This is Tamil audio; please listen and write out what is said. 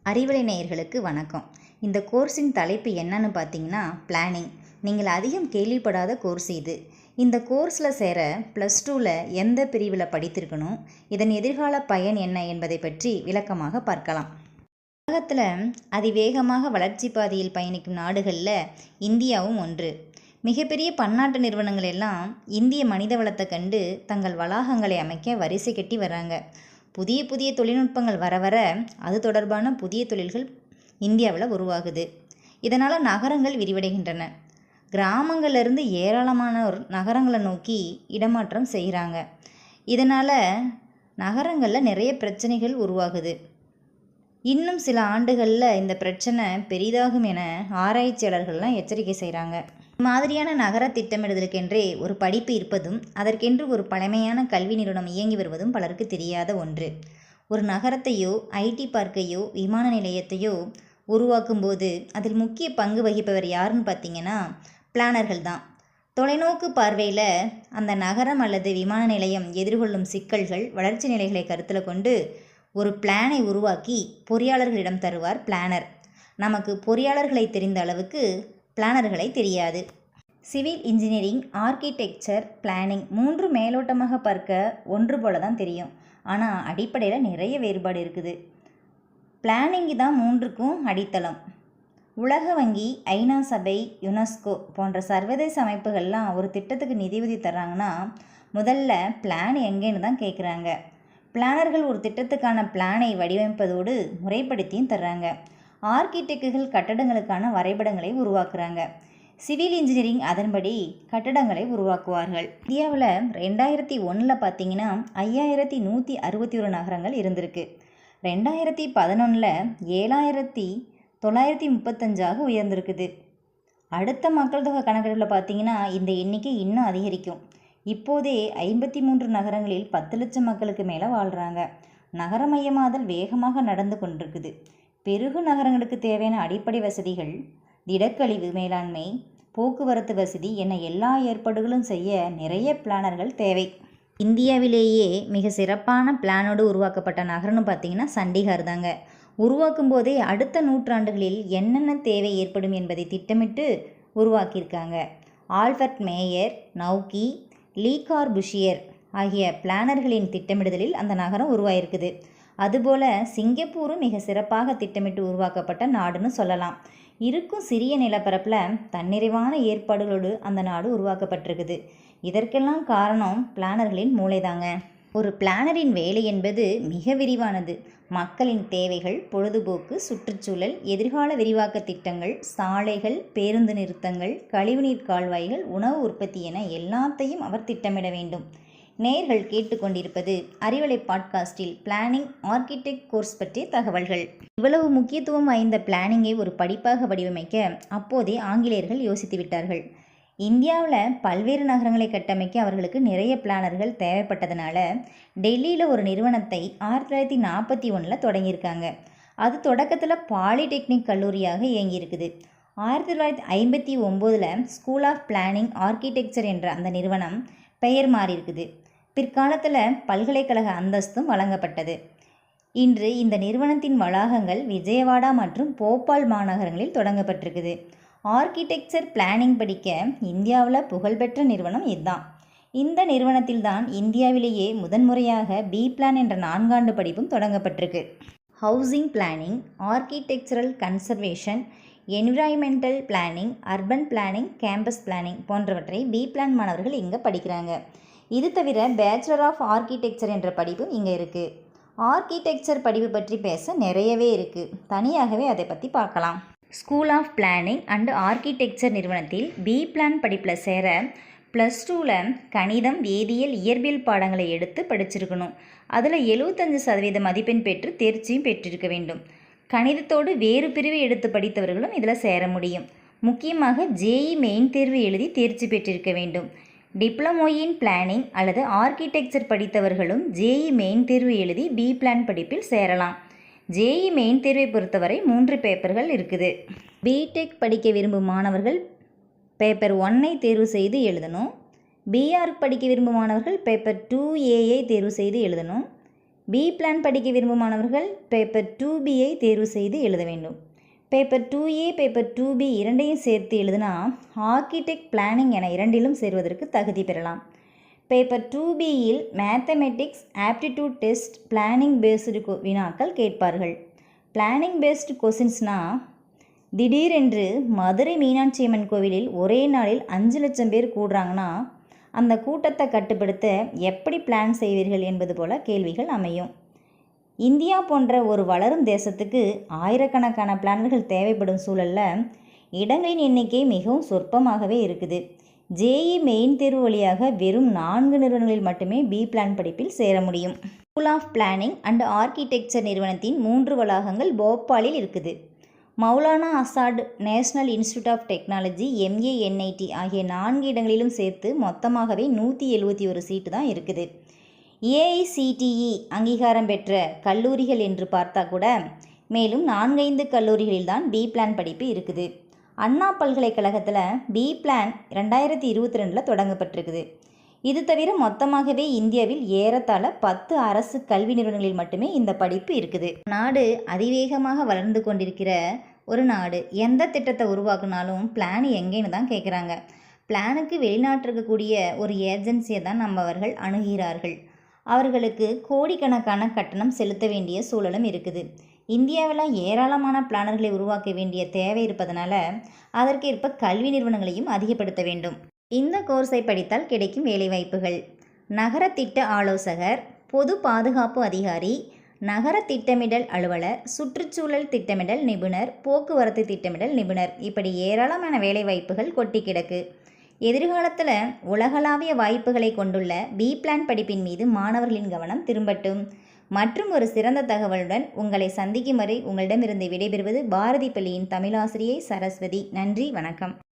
அறிவலை நேயர்களுக்கு வணக்கம். இந்த கோர்ஸின் தலைப்பு என்னன்னு பார்த்தீங்கன்னா பிளானிங். நீங்கள் அதிகம் கேள்விப்படாத கோர்ஸ் இது. இந்த கோர்ஸில் சேர +2ல் எந்த பிரிவில் படித்திருக்கணும், இதன் எதிர்கால பயன் என்ன என்பதை பற்றி விளக்கமாக பார்க்கலாம். உலகத்தில் அதிவேகமாக வளர்ச்சி பாதையில் பயணிக்கும் நாடுகளில் இந்தியாவும் ஒன்று. மிகப்பெரிய பன்னாட்டு நிறுவனங்கள் எல்லாம் இந்திய மனித வளத்தை கண்டு தங்கள் வளாகங்களை அமைக்க வரிசை கட்டி வர்றாங்க. புதிய புதிய தொழில்நுட்பங்கள் வர வர அது தொடர்பான புதிய தொழில்கள் இந்தியாவில் உருவாகுது. இதனால் நகரங்கள் விரிவடைகின்றன. கிராமங்கள்லேருந்து ஏராளமானோர் நகரங்களை நோக்கி இடமாற்றம் செய்கிறாங்க. இதனால் நகரங்களில் நிறைய பிரச்சனைகள் உருவாகுது. இன்னும் சில ஆண்டுகளில் இந்த பிரச்சனை பெரிதாகும் என ஆராய்ச்சியாளர்கள்லாம் எச்சரிக்கை செய்கிறாங்க. மாதிரியான நகர திட்டமிடுதலுக்கென்றே ஒரு படிப்பு இருப்பதும் அதற்கென்று ஒரு பழமையான கல்வி நிறுவனம் இயங்கி வருவதும் பலருக்கு தெரியாத ஒன்று. ஒரு நகரத்தையோ ஐடி பார்க்கையோ விமான நிலையத்தையோ உருவாக்கும் போது அதில் முக்கிய பங்கு வகிப்பவர் யாருன்னு பார்த்தீங்கன்னா பிளானர்கள் தான். தொலைநோக்கு பார்வையில் அந்த நகரம் அல்லது விமான நிலையம் எதிர்கொள்ளும் சிக்கல்கள், வளர்ச்சி நிலைகளை கருத்தில் கொண்டு ஒரு பிளானை உருவாக்கி பொறியாளர்களிடம் தருவார் பிளானர். நமக்கு பொறியாளர்களை தெரிந்த அளவுக்கு பிளானர்களை தெரியாது. சிவில் இன்ஜினியரிங், ஆர்கிடெக்சர், பிளானிங் மூன்று மேலோட்டமாக பார்க்க ஒன்று போல தான் தெரியும். ஆனால் அடிப்படையில் நிறைய வேறுபாடு இருக்குது. பிளானிங் தான் மூன்றுக்கும் அடித்தளம். உலக வங்கி, ஐநா சபை, யுனெஸ்கோ போன்ற சர்வதேச அமைப்புகள்லாம் ஒரு திட்டத்துக்கு நிதியுதவி தர்றாங்கன்னா முதல்ல பிளான் எங்கேன்னு தான் கேட்குறாங்க. பிளானர்கள் ஒரு திட்டத்துக்கான பிளானை வடிவமைப்பதோடு முறைப்படுத்தியும் தர்றாங்க. ஆர்கிடெக்டுகள் கட்டடங்களுக்கான வரைபடங்களை உருவாக்குறாங்க. சிவில் இன்ஜினியரிங் அதன்படி கட்டடங்களை உருவாக்குவார்கள். இந்தியாவில் 2001 பார்த்தீங்கன்னா 5161 நகரங்கள் இருந்திருக்கு. 2011 7935 உயர்ந்திருக்குது. அடுத்த மக்கள் தொகை கணக்கெடுப்பில் பார்த்தீங்கன்னா இந்த எண்ணிக்கை இன்னும் அதிகரிக்கும். இப்போதே 53 நகரங்களில் 10 லட்சம் மக்களுக்கு மேலே வாழ்கிறாங்க. நகரமயமாதல் வேகமாக நடந்து கொண்டிருக்குது. பெருகு நகரங்களுக்கு தேவையான அடிப்படை வசதிகள், திடக்கழிவு மேலாண்மை, போக்குவரத்து வசதி என எல்லா ஏற்பாடுகளும் செய்ய நிறைய பிளானர்கள் தேவை. இந்தியாவிலேயே மிக சிறப்பான பிளானோடு உருவாக்கப்பட்ட நகரம்னு பார்த்தீங்கன்னா சண்டிகார் தாங்க. உருவாக்கும் போதே அடுத்த நூற்றாண்டுகளில் என்னென்ன தேவை ஏற்படும் என்பதை திட்டமிட்டு உருவாக்கியிருக்காங்க. ஆல்பர்ட் மேயர், நௌகி, லீ கார்புஷியர் ஆகிய பிளானர்களின் திட்டமிடுதலில் அந்த நகரம் உருவாயிருக்குது. அதுபோல் சிங்கப்பூரும் மிக சிறப்பாக திட்டமிட்டு உருவாக்கப்பட்ட நாடுன்னு சொல்லலாம். இருக்கும் சிறிய நிலப்பரப்பில் தன்னிறைவான ஏற்பாடுகளோடு அந்த நாடு உருவாக்கப்பட்டிருக்குது. இதற்கெல்லாம் காரணம் பிளானர்களின் மூளைதாங்க. ஒரு பிளானரின் வேலை என்பது மிக விரிவானது. மக்களின் தேவைகள், பொழுதுபோக்கு, சுற்றுச்சூழல், எதிர்கால விரிவாக்க திட்டங்கள், சாலைகள், பேருந்து நிறுத்தங்கள், கழிவுநீர் கால்வாய்கள், உணவு உற்பத்தி என எல்லாத்தையும் அவர் திட்டமிட வேண்டும். நேயர்கள் கேட்டுக்கொண்டிருப்பது அறிவலை பாட்காஸ்டில் பிளானிங் ஆர்கிடெக்ட் கோர்ஸ் பற்றிய தகவல்கள். இவ்வளவு முக்கியத்துவம் வாய்ந்த பிளானிங்கை ஒரு படிப்பாக வடிவமைக்க அப்போதே ஆங்கிலேயர்கள் யோசித்து விட்டார்கள். இந்தியாவில் பல்வேறு நகரங்களை கட்டமைக்க அவர்களுக்கு நிறைய பிளானர்கள் தேவைப்பட்டதுனால டெல்லியில் ஒரு நிறுவனத்தை 1941 தொடங்கியிருக்காங்க. அது தொடக்கத்தில் பாலிடெக்னிக் கல்லூரியாக இயங்கியிருக்குது. 1959 ஸ்கூல் ஆஃப் பிளானிங் ஆர்கிடெக்சர் என்ற அந்த நிறுவனம் பெயர் மாறியிருக்குது. பிற்காலத்தில் பல்கலைக்கழக அந்தஸ்தும் வழங்கப்பட்டது. இன்று இந்த நிறுவனத்தின் வளாகங்கள் விஜயவாடா மற்றும் போபால் மாநகரங்களில் தொடங்கப்பட்டிருக்குது. ஆர்கிடெக்சர் பிளானிங் படிக்க இந்தியாவில் புகழ்பெற்ற நிறுவனம் இதுதான். இந்த நிறுவனத்தில்தான் இந்தியாவிலேயே முதன்முறையாக பி பிளான் என்ற 4 ஆண்டு படிப்பும் தொடங்கப்பட்டிருக்கு. Housing planning, architectural conservation, environmental planning, urban planning, campus planning போன்றவற்றை பி பிளான் மாணவர்கள் இங்கே படிக்கிறாங்க. இது தவிர பேச்சுலர் ஆஃப் ஆர்கிடெக்சர் என்ற படிப்பும் இங்கே இருக்குது. ஆர்கிடெக்சர் படிப்பு பற்றி பேச நிறையவே இருக்குது. தனியாகவே அதை பற்றி பார்க்கலாம். School of planning and architecture நிறுவனத்தில் பி பிளான் படிப்பில் சேர +2ல் கணிதம், வேதியியல், இயற்பியல் பாடங்களை எடுத்து படிச்சிருக்கணும். அதில் 75% மதிப்பெண் பெற்று தேர்ச்சியும் பெற்றிருக்க வேண்டும். கணிதத்தோடு வேறு பிரிவை எடுத்து படித்தவர்களும் இதில் சேர முடியும். முக்கியமாக ஜேஇ மெயின் தேர்வு எழுதி தேர்ச்சி பெற்றிருக்க வேண்டும். டிப்ளமோ இன் பிளானிங் அல்லது ஆர்கிடெக்சர் படித்தவர்களும் ஜேஇ மெயின் தேர்வு எழுதி பி பிளான் படிப்பில் சேரலாம். ஜேஇ மெயின் தேர்வை பொறுத்தவரை 3 பேப்பர்கள் இருக்குது. பிடெக் படிக்க விரும்பும் மாணவர்கள் பேப்பர் 1ஐ தேர்வு செய்து எழுதணும். பிஆர் படிக்க விரும்பும் மாணவர்கள் பேப்பர் 2ஏஐ தேர்வு செய்து எழுதணும். பி பிளான் படிக்க விரும்பும் மாணவர்கள் பேப்பர் 2Bயை தேர்வு செய்து எழுத வேண்டும். பேப்பர் 2A பேப்பர் 2B இரண்டையும் சேர்த்து எழுதினா ஆர்கிடெக்ட் பிளானிங் என இரண்டிலும் சேர்வதற்கு தகுதி பெறலாம். பேப்பர் 2Bயில் mathematics aptitude test planning based வினாக்கள் கேட்பார்கள். பிளானிங் பேஸ்டு கொஸ்டின்ஸ்னால் திடீரென்று மதுரை மீனாட்சி அம்மன் கோவிலில் ஒரே நாளில் 5 லட்சம் பேர் கூடுறாங்கன்னா அந்த கூட்டத்தை கட்டுப்படுத்த எப்படி பிளான் செய்வீர்கள் என்பது போல கேள்விகள் அமையும். இந்தியா போன்ற ஒரு வளரும் தேசத்துக்கு ஆயிரக்கணக்கான பிளானர்கள் தேவைப்படும் சூழலில் இடங்களின் எண்ணிக்கை மிகவும் சொற்பமாகவே இருக்குது. JEE மெயின் தேர்வு வழியாக வெறும் 4 நிறுவனங்களில் மட்டுமே பி பிளான் படிப்பில் சேர முடியும். School of planning and architecture நிறுவனத்தின் 3 வளாகங்கள் போபாலில் இருக்குது. Maulana Azad national institute of technology MANIT ஆகிய 4 இடங்களிலும் சேர்த்து மொத்தமாகவே 171 சீட்டு தான் இருக்குது. AICTE அங்கீகாரம் பெற்ற கல்லூரிகள் என்று பார்த்தா கூட மேலும் 4-5 கல்லூரிகளில் தான் பி பிளான் படிப்பு இருக்குது. அண்ணா பல்கலைக்கழகத்தில் பி பிளான் 2022 தொடங்கப்பட்டிருக்குது. இது தவிர மொத்தமாகவே இந்தியாவில் ஏறத்தாழ 10 அரசு கல்வி நிறுவனங்களில் மட்டுமே இந்த படிப்பு இருக்குது. நாடு அதிவேகமாக வளர்ந்து கொண்டிருக்கிற ஒரு நாடு. எந்த திட்டத்தை உருவாக்குனாலும் பிளான் எங்கேன்னு தான் கேட்குறாங்க. பிளானுக்கு வெளிநாட்டு இருக்கக்கூடிய ஒரு ஏஜென்சியை தான் நம்மவர்கள் அணுகிறார்கள். அவர்களுக்கு கோடிக்கணக்கான கட்டணம் செலுத்த வேண்டிய சூழலும் இருக்குது. இந்தியாவில் ஏராளமான பிளானர்களை உருவாக்க வேண்டிய தேவை இருப்பதனால அதற்கேற்ப கல்வி நிறுவனங்களையும் அதிகப்படுத்த வேண்டும். இந்த கோர்ஸை படித்தால் கிடைக்கும் வேலைவாய்ப்புகள்: நகர திட்ட ஆலோசகர், பொது பாதுகாப்பு அதிகாரி, நகர திட்டமிடல் அலுவலர், சுற்றுச்சூழல் திட்டமிடல் நிபுணர், போக்குவரத்து திட்டமிடல் நிபுணர், இப்படி ஏராளமான வேலைவாய்ப்புகள் கொட்டி கிடக்கு. எதிர்காலத்தில் உலகளாவிய வாய்ப்புகளை கொண்டுள்ள பி பிளான் படிப்பின் மீது மாணவர்களின் கவனம் திரும்பட்டும். மற்றும் ஒரு சிறந்த தகவலுடன் உங்களை சந்திக்கும் வரை உங்களிடமிருந்து விடைபெறுவது பாரதி பள்ளியின் தமிழாசிரியை சரஸ்வதி. நன்றி, வணக்கம்.